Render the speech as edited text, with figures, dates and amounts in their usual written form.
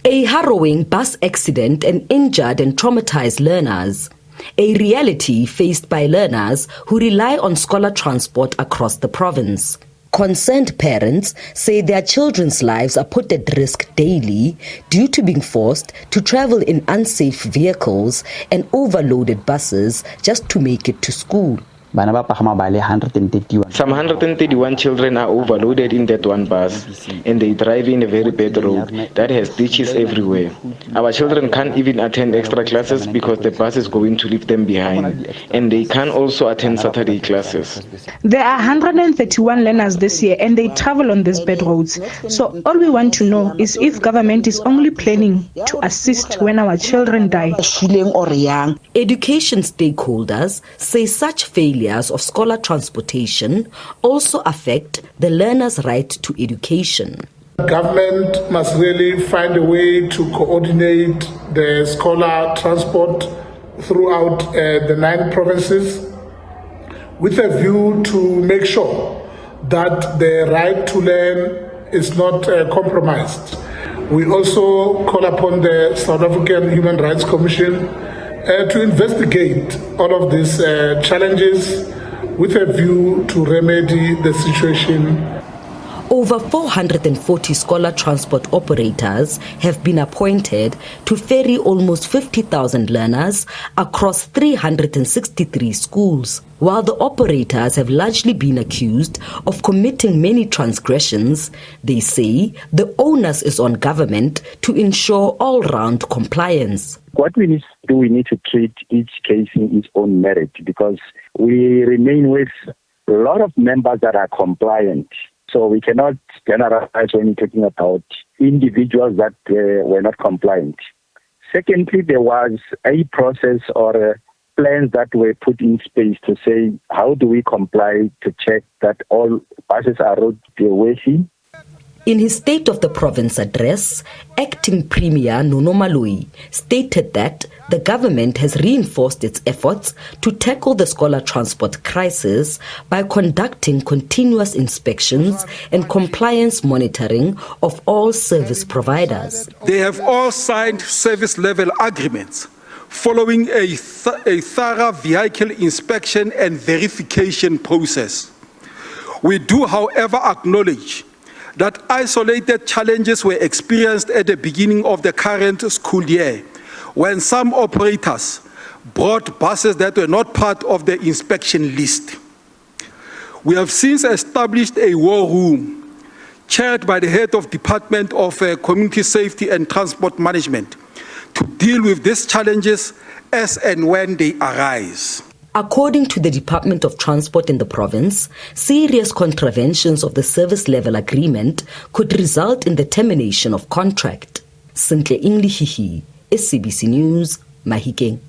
A harrowing bus accident and injured and traumatized learners. A reality faced by learners who rely on scholar transport across the province. Concerned parents say their children's lives are put at risk daily due to being forced to travel in unsafe vehicles and overloaded buses just to make it to school. Some 131 children are overloaded in that one bus, and they drive in a very bad road that has ditches everywhere. Our children can't even attend extra classes because the bus is going to leave them behind, and they can't also attend Saturday classes. There are 131 learners this year, and they travel on these bad roads. So all we want to know is if government is only planning to assist when our children die. Education stakeholders say such failures of scholar transportation also affect the learner's right to education. Government must really find a way to coordinate the scholar transport throughout the 9 provinces with a view to make sure that the right to learn is not compromised. We also call upon the South African Human Rights Commission to investigate all of these challenges with a view to remedy the situation. Over 440 scholar transport operators have been appointed to ferry almost 50,000 learners across 363 schools. While the operators have largely been accused of committing many transgressions, they say the onus is on government to ensure all-round compliance. What we need to do, we need to treat each case in its own merit, because we remain with a lot of members that are compliant. So we cannot generalize when we're talking about individuals that were not compliant. Secondly, there was a process or plans that were put in space to say, how do we comply to check that all buses are roadworthy? In his State of the Province address, Acting Premier Nono Malui stated that the government has reinforced its efforts to tackle the scholar transport crisis by conducting continuous inspections and compliance monitoring of all service providers. They have all signed service-level agreements following a thorough vehicle inspection and verification process. We do, however, acknowledge that isolated challenges were experienced at the beginning of the current school year when some operators brought buses that were not part of the inspection list. We have since established a war room chaired by the head of Department of Community Safety and Transport Management to deal with these challenges as and when they arise. According to the Department of Transport in the province, serious contraventions of the service level agreement could result in the termination of contract. Sintle Inglihihi, SABC News, Mahikeng.